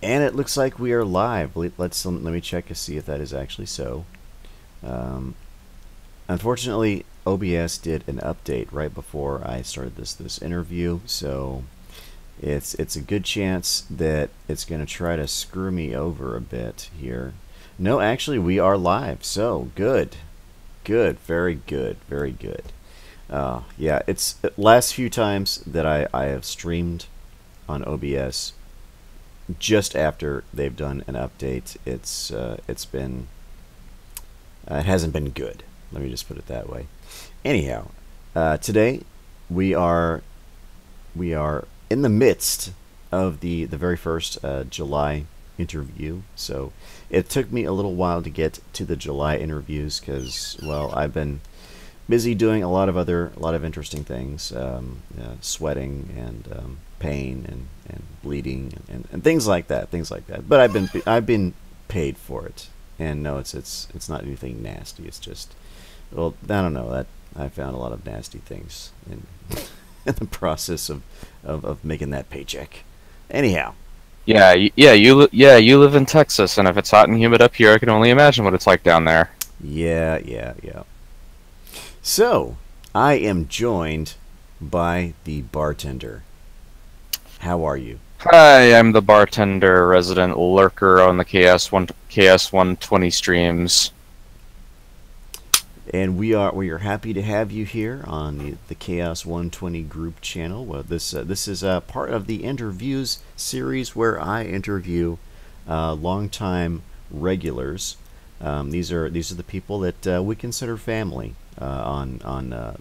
And it looks like we are live. Let me check to see if that is actually so. Um, Unfortunately, OBS did an update right before I started this interview, so it's a good chance that it's going to try to screw me over a bit here. No, actually, we are live. So good, good, very good, very good. Yeah, it's last few times that I have streamed on OBS just after they've done an update. It's been it hasn't been good. Let me just put it that way. Anyhow, today we are in the midst of the very first July interview. So it took me a little while to get to the July interviews because, well, I've been busy doing a lot of interesting things, sweating and pain and bleeding and things like that, But I've been paid for it, and no, it's not anything nasty. It's just, well, I don't know, that I found a lot of nasty things in in the process of making that paycheck. Anyhow. You live in Texas, and if it's hot and humid up here, I can only imagine what it's like down there. Yeah. So, I am joined by the bartender. How are you? Hi, I'm the bartender, resident lurker on the Chaos120 streams. And we are happy to have you here on the Chaos120 group channel. Well, this is part of the interviews series where I interview longtime regulars. These are the people that we consider family on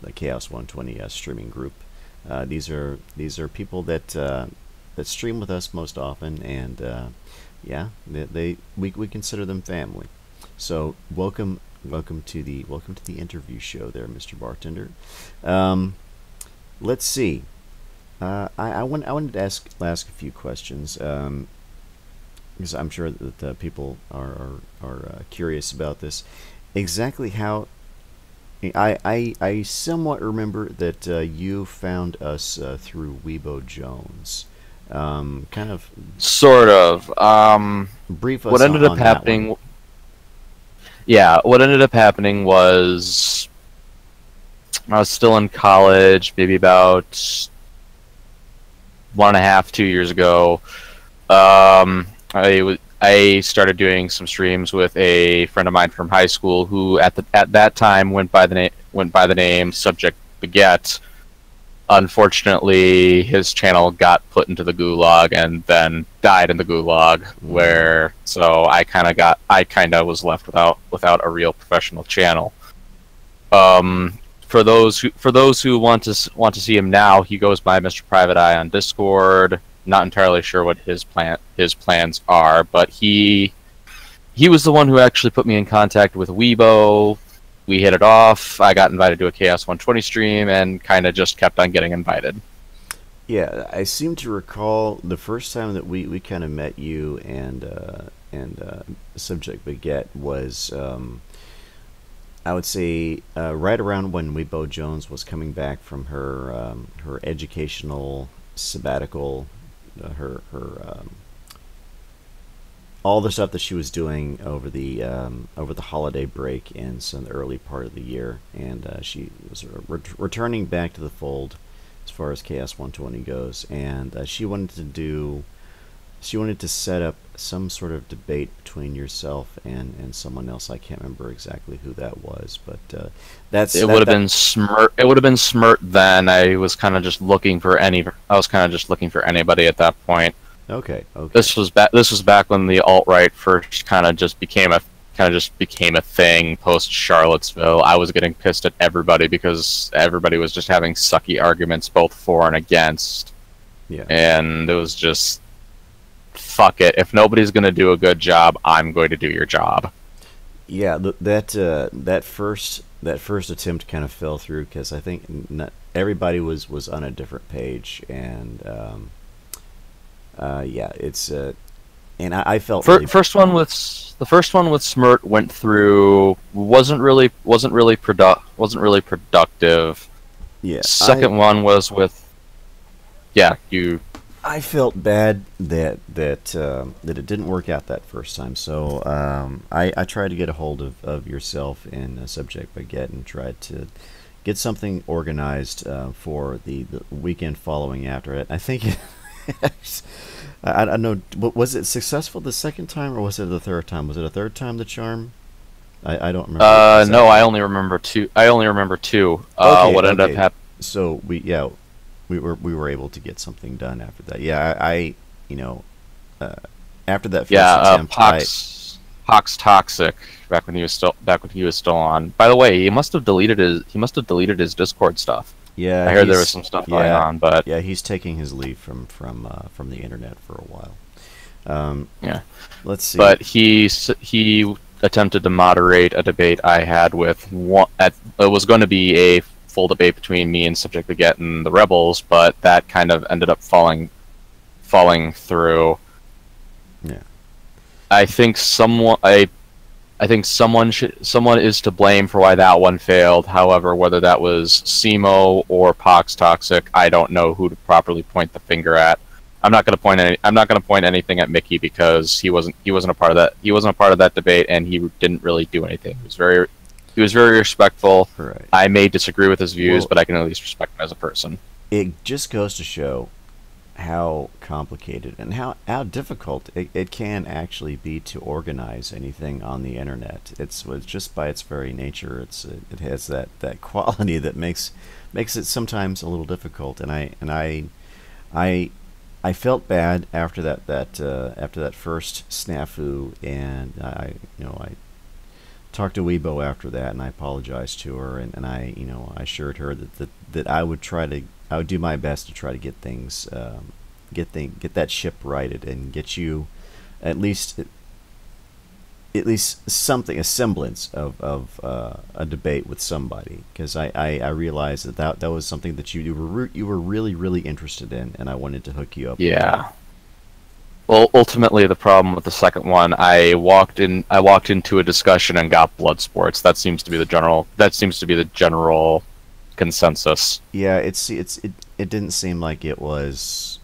the Chaos120 streaming group. These are people that stream with us most often, and yeah, we consider them family. So welcome to the interview show, there, Mr. Bartender. Let's see. I wanted to ask a few questions, because I'm sure that people are curious about this. Exactly how I somewhat remember that you found us through Weibo Jones. Kind of Sort of. brief us What ended up on that one. happening? Yeah, what ended up happening was I was still in college, maybe about 1.5, 2 years ago. I started doing some streams with a friend of mine from high school who at that time went by the name Subject Baguette. Unfortunately, his channel got put into the gulag and then died in the gulag. So I kind of was left without a real professional channel. For those who want to see him now, he goes by Mr. Private Eye on Discord. Not entirely sure what his plans are, but he was the one who actually put me in contact with Weibo. We hit it off. I got invited to a Chaos120 stream and kind of just kept on getting invited. Yeah, I seem to recall the first time that we kind of met you and Subject Baguette was, I would say, right around when Weibo Jones was coming back from her educational sabbatical, her all the stuff that she was doing over the holiday break and some of the early part of the year, and she was returning back to the fold as far as Chaos120 goes, and she wanted to set up some sort of debate between yourself and someone else. I can't remember exactly who that was, but It would have been Smirt. It would have been Smirt then. I was kind of just looking for anybody at that point. Okay. This was back when the alt-right first kind of just became a thing post Charlottesville. I was getting pissed at everybody because everybody was just having sucky arguments both for and against. Yeah. And it was just, fuck it. If nobody's going to do a good job, I'm going to do your job. Yeah, that first attempt kind of fell through because I think not everybody was on a different page, and yeah, it's and I felt really first one with Smirt went through, wasn't really productive. yeah. Second one was with, yeah, you I felt bad that it didn't work out that first time. So I tried to get a hold of yourself and Subject Baguette and tried to get something organized for the weekend following after it. I think I don't know. Was it successful the second time or was it the third time? Was it a third time the charm? I don't remember No, exactly. I only remember two. I only remember two. Okay, What ended up okay. happening? So we were able to get something done after that. Yeah, you know uh, after that Yeah, first attempt, I Pox Toxic. Back when he was still on. By the way, he must have deleted his Discord stuff. yeah I heard there was he's some stuff going yeah on, but yeah he's taking his leave from the internet for a while. Um, yeah. let's see. But he attempted to moderate a debate I had with one. It was going to be a full debate between me and Subject Beget and the Rebels, but that kind of ended up falling through. Yeah, I think someone is to blame for why that one failed. However, whether that was Simo or Pox Toxic, I don't know who to properly point the finger at. I'm not going to point anything at Mickey because he wasn't a part of that. He wasn't a part of that debate, and he didn't really do anything. He was very respectful. right. I may disagree with his views, Well, but I can at least respect him as a person. it just goes to show how complicated and how difficult it can actually be to organize anything on the internet. It's just by its very nature, it has that quality that makes it sometimes a little difficult. I I felt bad after that first snafu, and I talked to Weibo after that, and I apologized to her, and I assured her that I would do my best to try to get things get that ship righted and get you at least at least something, a semblance of a debate with somebody, because I realized that was something that you were really interested in, and I wanted to hook you up with that. Yeah. Well, ultimately, the problem with the second one, I walked into a discussion and got blood sports. That seems to be the general consensus. Yeah, it didn't seem like it was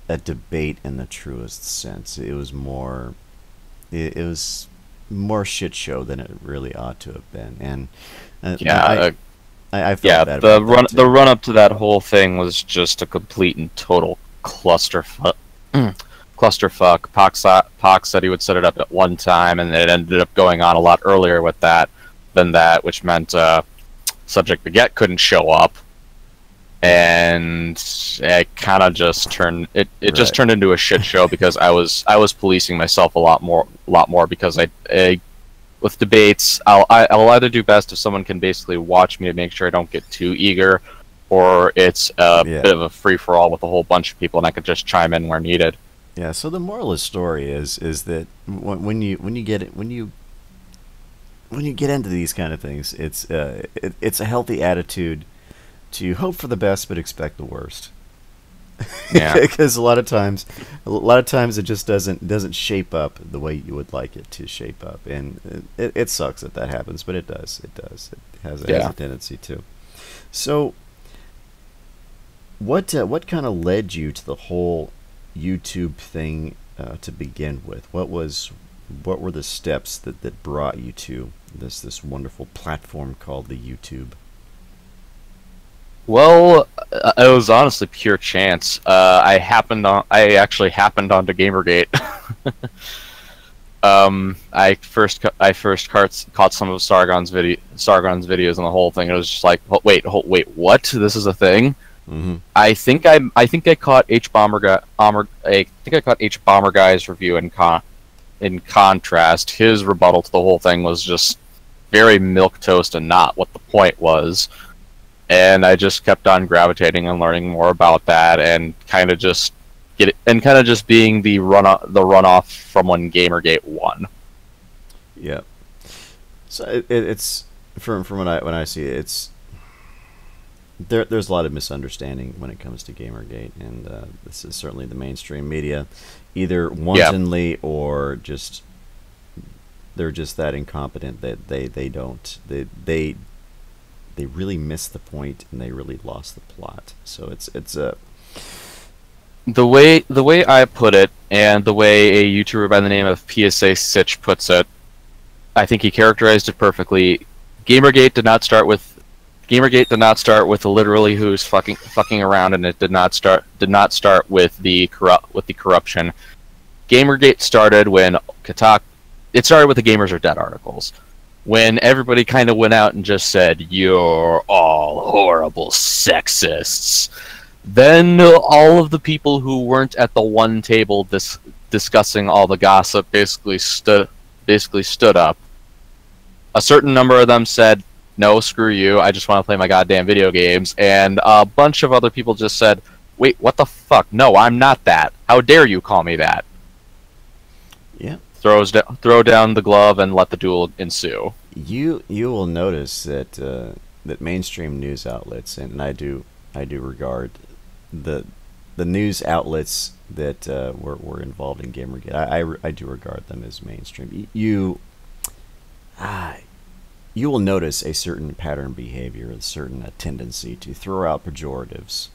a debate in the truest sense. It was more shit show than it really ought to have been, and Yeah, I felt yeah. bad The about that too. run up to that whole thing was just a complete and total clusterfuck. Clusterfuck. Pox said he would set it up at one time, and it ended up going on a lot earlier with that than that, which meant Subject Beget couldn't show up, and it kind of just turned it just Right. turned into a shit show because I was policing myself a lot more because I with debates I'll either do best if someone can basically watch me to make sure I don't get too eager, or it's a Yeah. bit of a free for all with a whole bunch of people and I could just chime in where needed. Yeah. So the moral of the story is that when you get into these kind of things, it's a healthy attitude to hope for the best but expect the worst. Yeah, Because a lot of times it just doesn't shape up the way you would like it to shape up, and it sucks that happens, but it has yeah. a tendency to. So what kind of led you to the whole YouTube thing to begin with? What were the steps that brought you to this wonderful platform called the YouTube? Well, it was honestly pure chance. I actually happened onto Gamergate. I first caught some of Sargon's videos and the whole thing. It was just like, oh, wait, what? This is a thing. Mm-hmm. I think I caught H Bomber Guy's review in contrast. His rebuttal to the whole thing was just very milk toast and not what the point was. And I just kept on gravitating and learning more about that, and kind of just being the runoff from when Gamergate won. Yeah. So it's from when I see it, it's there's a lot of misunderstanding when it comes to Gamergate, and this is certainly the mainstream media, either Yeah, wantonly or just they're just that incompetent that they don't they really missed the point and they really lost the plot. So the way I put it, and the way a YouTuber by the name of PSA Sitch puts it, I think he characterized it perfectly. Gamergate did not start with literally who's fucking around, and it did not start with the corruption. Gamergate started when it started with the Gamers Are Dead articles, when everybody kind of went out and just said, "You're all horrible sexists." Then all of the people who weren't at the one table discussing all the gossip basically stood up. A certain number of them said, "No, screw you, I just want to play my goddamn video games," and a bunch of other people just said, "Wait, what the fuck? No, I'm not that. How dare you call me that?" Yeah. Throw down the glove and let the duel ensue. You will notice that that mainstream news outlets, and I do regard the news outlets that were involved in Gamergate. I do regard them as mainstream. You will notice a certain pattern behavior, a certain tendency to throw out pejoratives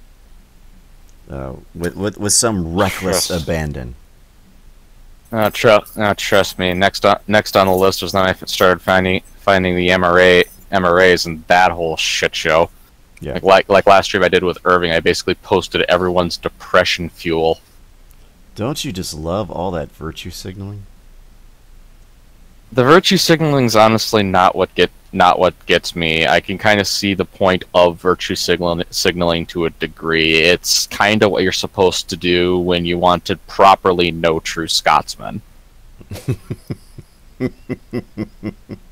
with some reckless abandon. Trust me. Next on the list was when I started finding the MRAs and that whole shit show. Yeah. Like last stream I did with Irving, I basically posted everyone's depression fuel. Don't you just love all that virtue signaling? The virtue signaling's honestly not what gets me. I can kind of see the point of virtue signaling to a degree. It's kind of what you're supposed to do when you want to properly know true Scotsmen.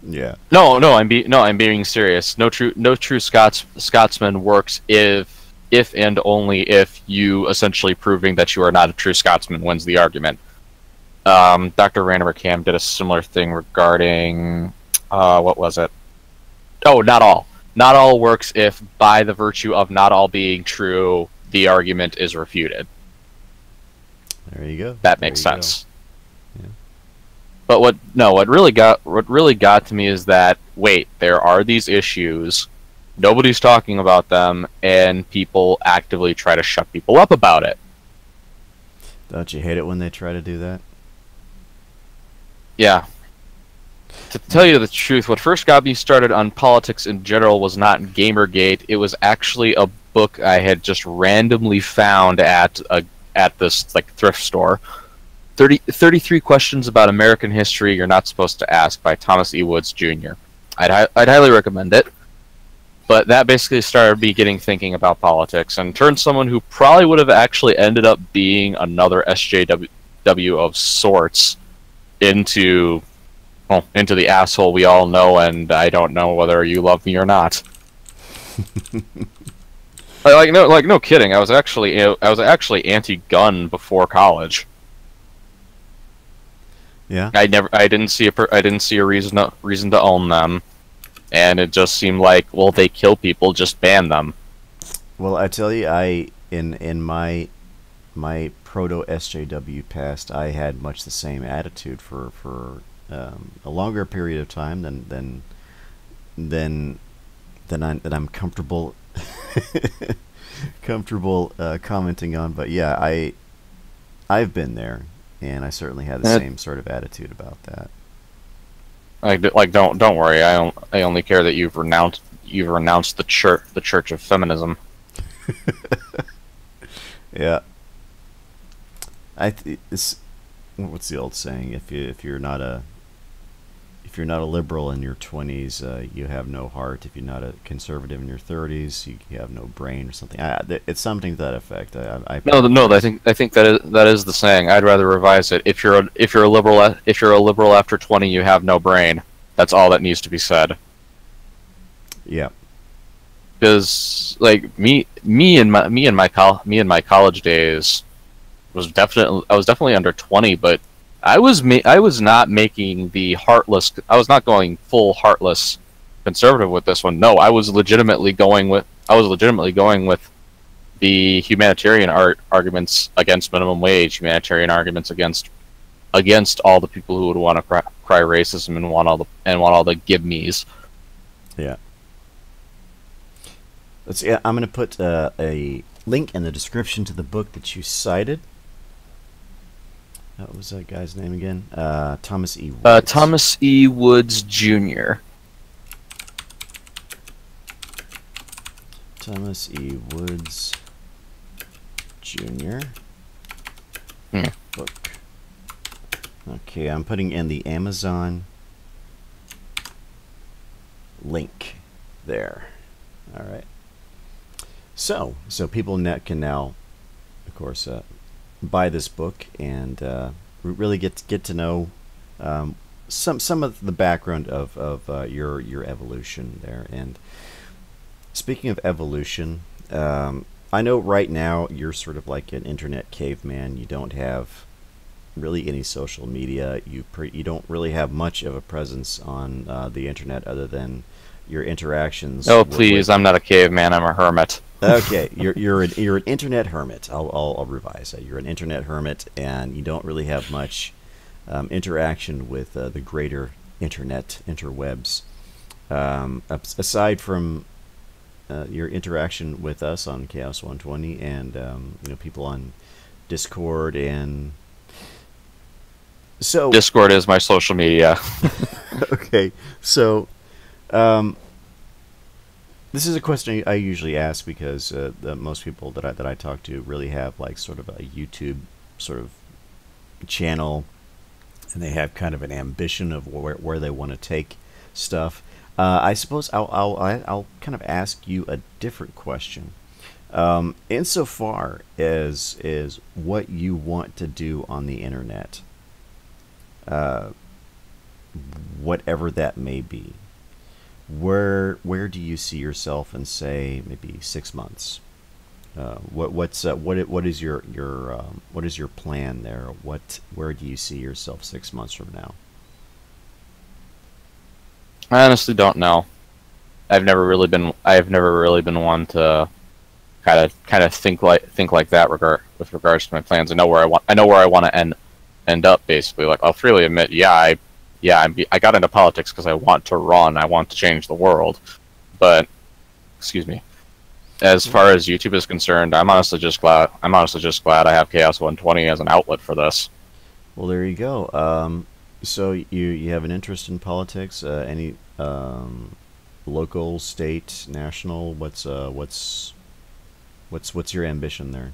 Yeah. No, I'm being serious. No true Scotsman works if and only if you essentially proving that you are not a true Scotsman wins the argument. Dr. Randomer Cam did a similar thing regarding what was it? Oh, not all. Not all works if, by the virtue of not all being true, the argument is refuted. There you go. That makes sense. Yeah. But what really got to me is that, wait, there are these issues, nobody's talking about them, and people actively try to shut people up about it. Don't you hate it when they try to do that? Yeah. To tell you the truth, what first got me started on politics in general was not Gamergate. It was actually a book I had just randomly found at this thrift store. 33 Questions About American History You're Not Supposed to Ask by Thomas E. Woods Jr. I'd highly recommend it. But that basically started me getting thinking about politics and turned someone who probably would have actually ended up being another SJW of sorts into the asshole we all know, and I don't know whether you love me or not. No kidding. I was actually anti-gun before college. Yeah. I didn't see a reason to own them, and it just seemed like, well, they kill people, just ban them. Well, I tell you, in my proto SJW past, I had much the same attitude for a longer period of time than I'm comfortable commenting on. But yeah, I've been there, and I certainly had the same sort of attitude about that. Don't worry. I only care that you've renounced the church of feminism. Yeah. What's the old saying? If you're not a liberal in your 20s, you have no heart. If you're not a conservative in your 30s, you have no brain or something. It's something to that effect. No. I think that is the saying. I'd rather revise it. If you're a liberal after 20, you have no brain. That's all that needs to be said. Yeah. Because me in my college days I was definitely under 20, but I was not making the heartless. I was not going full heartless conservative with this one. No, I was legitimately going with the humanitarian arguments against minimum wage, humanitarian arguments against all the people who would want to cry racism and want all the give me's. Yeah. Let's see. I'm going to put a link in the description to the book that you cited. What was that guy's name again? Thomas E. Woods. Thomas E. Woods Jr. Thomas E. Woods Jr. Book. Okay, I'm putting in the Amazon link there. All right. So people can now, of course, buy this book and really get to know some of the background of your evolution there. And speaking of evolution, I know right now you're sort of like an internet caveman. You don't have really any social media. You don't really have much of a presence on the internet other than your interactions. Oh, please! I'm not a caveman. I'm a hermit. Okay, you're an internet hermit. I'll revise that. You're an internet hermit, and you don't really have much interaction with the greater interwebs. Aside from your interaction with us on Chaos120 and people on Discord, and so Discord is my social media. Okay, so this is a question I usually ask because most people that I talk to really have like sort of a YouTube sort of channel, and they have kind of an ambition of where they want to take stuff. I suppose I'll kind of ask you a different question. Insofar as what you want to do on the internet, whatever that may be, where do you see yourself in, say, maybe 6 months? What is your plan there? Where do you see yourself 6 months from now? I honestly don't know. I've never really been one to kind of think like that with regards to my plans. I know where I want to end up, basically. Like, I'll freely admit, I got into politics because I want to run. I want to change the world. But, excuse me. As far as YouTube is concerned, I'm honestly just glad I have Chaos120 as an outlet for this. Well, there you go. So you have an interest in politics? Any local, state, national? What's your ambition there?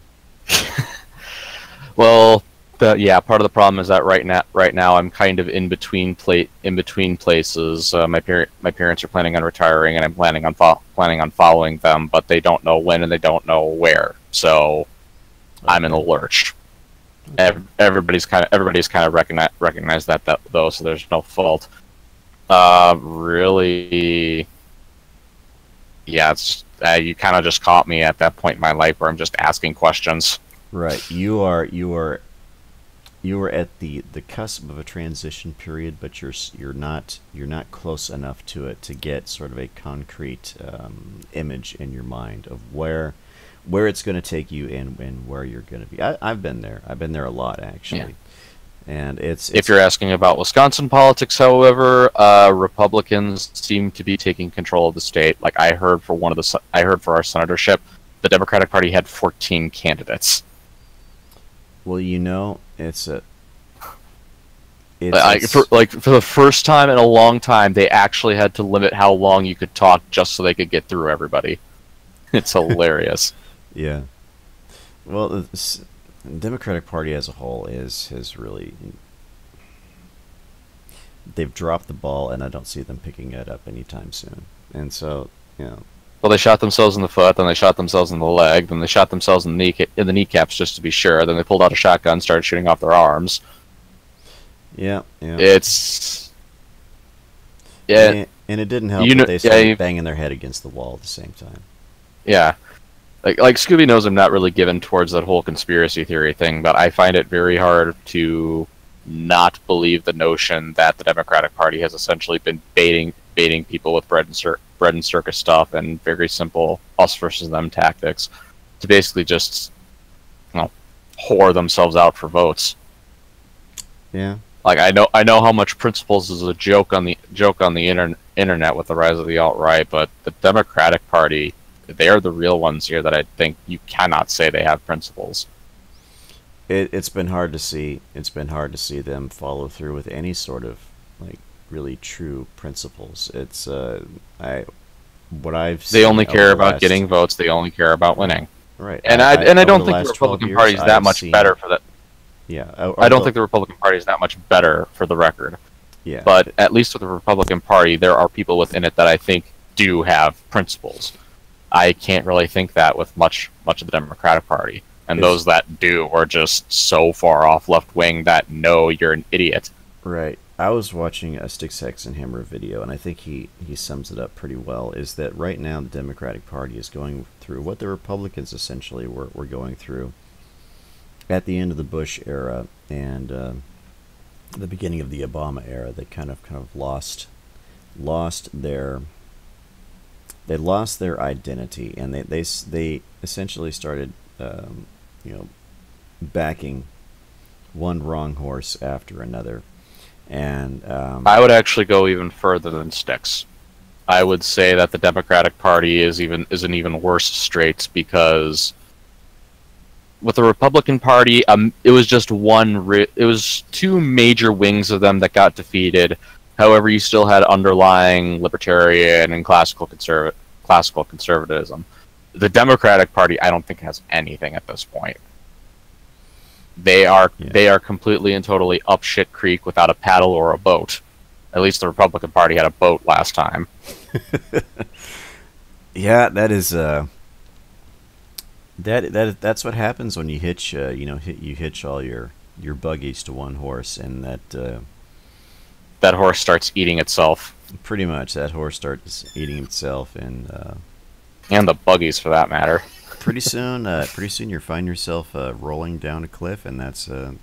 Well, part of the problem is that right now I'm kind of in between places. My parents are planning on retiring, and I'm planning on following them, but they don't know when and they don't know where. So okay. I'm in a lurch. Okay. Everybody's kind of recognized that though, so there's no fault. Really, yeah, it's you kind of just caught me at that point in my life where I'm just asking questions. Right, you are at the cusp of a transition period, but you're not close enough to it to get sort of a concrete image in your mind of where it's going to take you and where you're going to be. I've been there. I've been there a lot, actually. Yeah. And it's if you're asking about Wisconsin politics, however, Republicans seem to be taking control of the state. Like I heard for our senatorship, the Democratic Party had 14 candidates. Well, it's for the first time in a long time, they actually had to limit how long you could talk just so they could get through everybody. It's hilarious. Yeah. Well, the Democratic Party as a whole has really, they've dropped the ball, and I don't see them picking it up anytime soon. And so, well, they shot themselves in the foot, then they shot themselves in the leg, then they shot themselves in the kneecaps just to be sure. Then they pulled out a shotgun, and started shooting off their arms. Yeah. And it didn't help that they started banging their head against the wall at the same time. Yeah. Like Scooby knows I'm not really given towards that whole conspiracy theory thing, but I find it very hard to not believe the notion that the Democratic Party has essentially been baiting people with bread and circus stuff and very simple us versus them tactics to basically just whore themselves out for votes. Yeah. Like I know how much principles is a joke on the internet with the rise of the alt-right, but the Democratic Party they're the real ones here that I think you cannot say they have principles. It's been hard to see. It's been hard to see them follow through with any sort of like really true principles. It's I what I've They seen only over care the about last getting votes. They only care about winning. right. And I Over don't the think the last 12 Republican years, Party is I that have much seen better for that. yeah. I don't think the Republican Party is that much better for the record. yeah. But at least with the Republican Party, there are people within it that I think do have principles. I can't really think that with much of the Democratic Party. And It's- those that do are just so far off left wing that no, you're an idiot. Right. I was watching a Sticks, Hex, and Hammer video, and I think he sums it up pretty well, is that right now the Democratic Party is going through what the Republicans essentially were going through at the end of the Bush era and the beginning of the Obama era. They kind of lost their identity, and they essentially started you know backing one wrong horse after another. And I would actually go even further than Sticks. I would say that the Democratic Party is in even worse straits because with the Republican Party, it was just it was two major wings of them that got defeated. However, you still had underlying libertarian and classical conservatism. The Democratic Party, I don't think, has anything at this point. They are completely and totally up shit creek without a paddle or a boat. At least the Republican Party had a boat last time. yeah, that is that's what happens when you hitch you hitch all your buggies to one horse, and that horse starts eating itself. pretty much that horse starts eating itself, and the buggies for that matter. pretty soon you find yourself rolling down a cliff, and that's how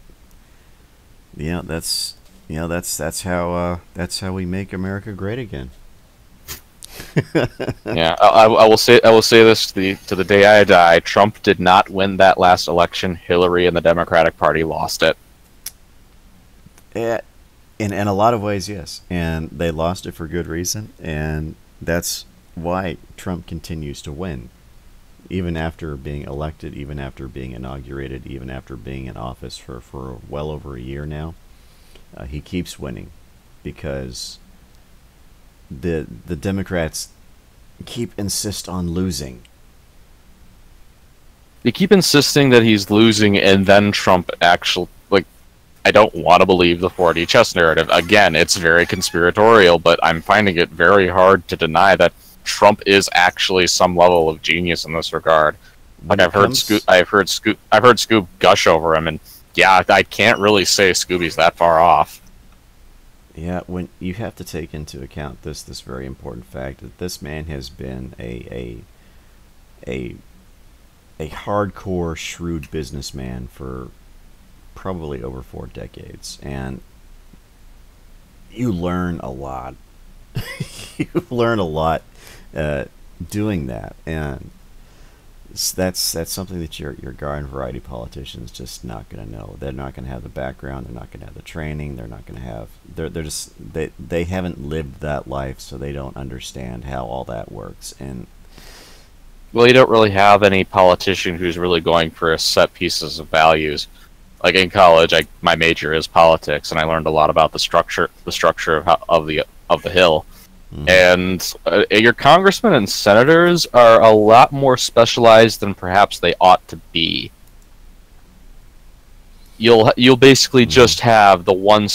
we make America great again. Yeah, I will say this to the day I die. Trump did not win that last election. Hillary and the Democratic Party lost it. In a lot of ways, yes, and they lost it for good reason, and that's why Trump continues to win. Even after being elected, even after being inaugurated, even after being in office for well over a year now, he keeps winning because the Democrats insist on losing. They keep insisting that he's losing, and then Trump actually, like, I don't want to believe the 4D chess narrative. Again, it's very conspiratorial, but I'm finding it very hard to deny that Trump is actually some level of genius in this regard. Like I've heard Scoob gush over him, and yeah, I can't really say Scooby's that far off. Yeah, when you have to take into account this very important fact that this man has been a hardcore shrewd businessman for probably over 4 decades, and you learn a lot. You learn a lot doing that, and that's something that your garden variety politicians just not going to know. They're not going to have the background. They're not going to have the training. They're not going to have. They haven't lived that life, so they don't understand how all that works. And well, you don't really have any politician who's really going for a set pieces of values. Like in college, my major is politics, and I learned a lot about the structure of the Hill. Mm-hmm. And your congressmen and senators are a lot more specialized than perhaps they ought to be. You'll basically just have the one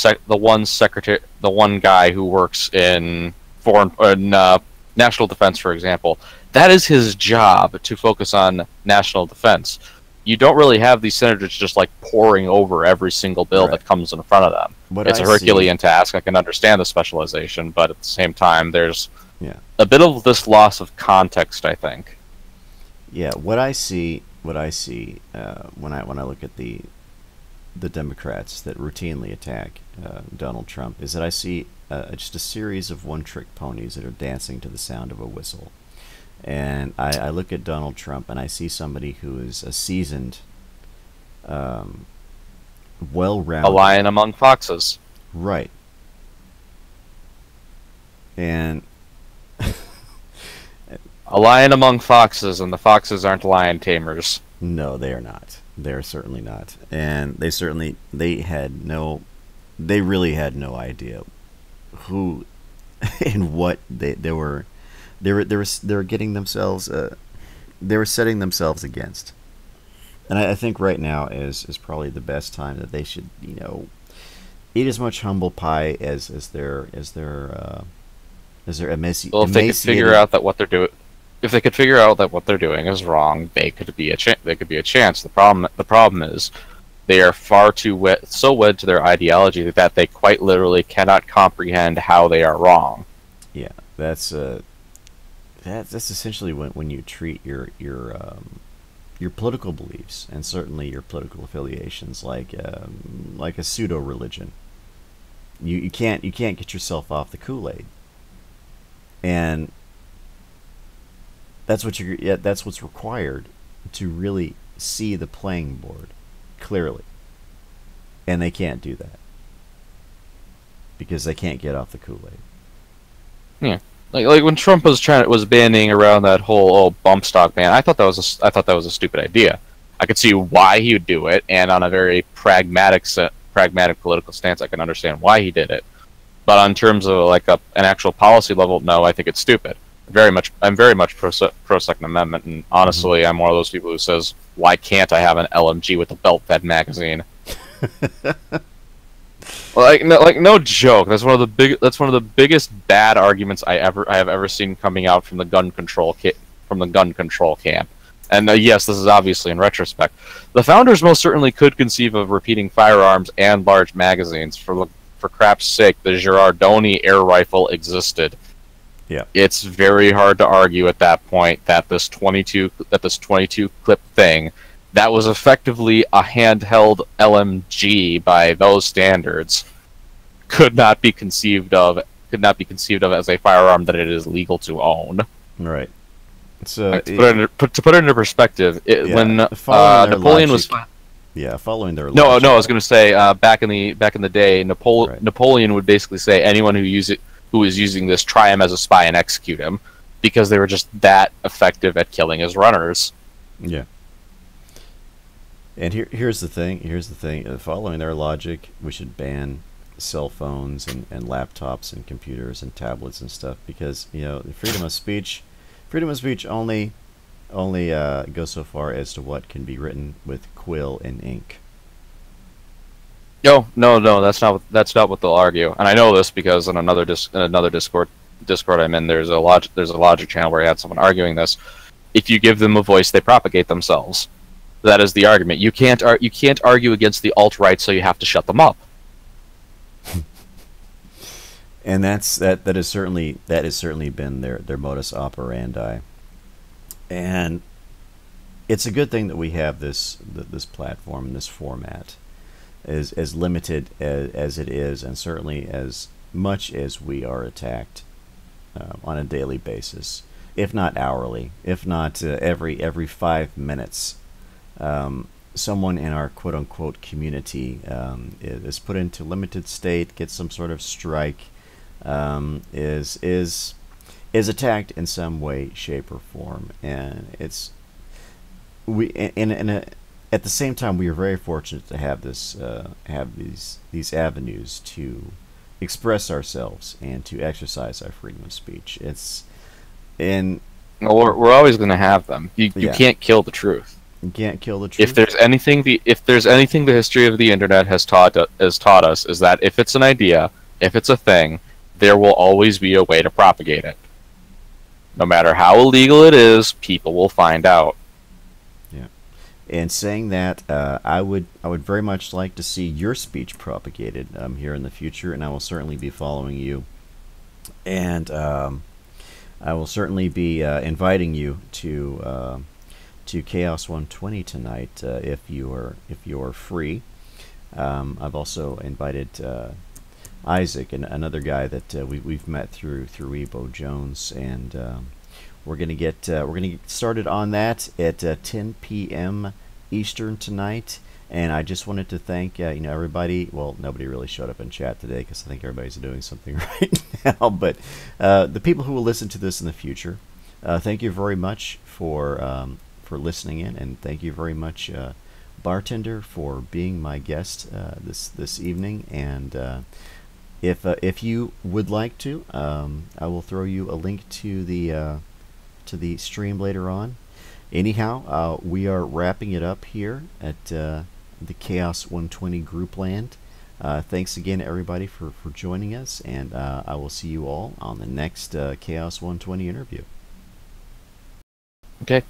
guy who works in national defense, for example. That is his job, to focus on national defense. You don't really have these senators just like poring over every single bill that comes in front of them. It's a Herculean task. I can understand the specialization, but at the same time, there's a bit of this loss of context, I think. Yeah, what I see when I look at the Democrats that routinely attack Donald Trump is that I see just a series of one-trick ponies that are dancing to the sound of a whistle. And I look at Donald Trump and I see somebody who is a seasoned, well-rounded... A lion among foxes. Right. And... A lion among foxes, and the foxes aren't lion tamers. No, they are not. They're certainly not. And they really had no idea who and what they were getting themselves they were setting themselves against. And I think right now is probably the best time that they should, eat as much humble pie as their Well, if they could figure out that what they're doing, if they could figure out that what they're doing is wrong, they could be a chance. The problem is they are far too so wed to their ideology that they quite literally cannot comprehend how they are wrong. Yeah, that's essentially when you treat your political beliefs and certainly your political affiliations like a pseudo religion. You can't get yourself off the Kool-Aid, and that's what's required to really see the playing board clearly, and they can't do that because they can't get off the Kool-Aid. Yeah, like when Trump was banning around that whole bump stock ban, I thought that was a stupid idea. I could see why he would do it, and on a very pragmatic political stance, I can understand why he did it. But on terms of like an actual policy level, no, I think it's stupid. I'm very much pro Second Amendment, and honestly, I'm one of those people who says, why can't I have an LMG with a belt-fed magazine? No joke. That's one of the biggest bad arguments I have ever seen coming out from the gun control camp. And yes, this is obviously in retrospect. The founders most certainly could conceive of repeating firearms and large magazines. For crap's sake, the Girardoni air rifle existed. Yeah, it's very hard to argue at that point that this 22 clip thing that was effectively a handheld LMG by those standards could not be conceived of as a firearm that it is legal to own. Right. So to put it into perspective, when Napoleon was following their no, I was going to say back in the day, Napoleon would basically say anyone who is using this, try him as a spy and execute him, because they were just that effective at killing his runners. Yeah. And here's the thing. Following their logic, we should ban cell phones and laptops and computers and tablets and stuff, because the freedom of speech only goes so far as to what can be written with quill and ink. No, that's not what they'll argue, and I know this because in another Discord I'm in, there's a logic channel where I had someone arguing this. If you give them a voice, they propagate themselves. That is the argument. You can't argue against the alt-right, so you have to shut them up. And that has certainly been their modus operandi. And it's a good thing that we have this platform and this format, as limited as it is, and certainly as much as we are attacked on a daily basis, if not hourly, if not every 5 minutes. Someone in our quote-unquote community is put into limited state, gets some sort of strike, is attacked in some way, shape, or form, and at the same time, we are very fortunate to have these avenues to express ourselves and to exercise our freedom of speech. We're always going to have them. You can't kill the truth. You can't kill the truth. If there's anything the history of the internet has taught us, is that if it's an idea, if it's a thing, there will always be a way to propagate it. No matter how illegal it is, people will find out. Yeah. And saying that, I would very much like to see your speech propagated here in the future, and I will certainly be following you. And I will certainly be inviting you to Chaos120 tonight if you are free. I've also invited Isaac, and another guy that we've met through Ebo Jones, and we're gonna get started on that at 10 p.m. Eastern tonight. And I just wanted to thank everybody. Well, nobody really showed up in chat today because I think everybody's doing something right now. But the people who will listen to this in the future, Thank you very much for listening in, and thank you very much, Bartender, for being my guest this evening. And if you would like to, I will throw you a link to the stream later on. Anyhow, we are wrapping it up here at the Chaos 120 group land. Thanks again, everybody, for joining us, and I will see you all on the next Chaos 120 interview. Okay.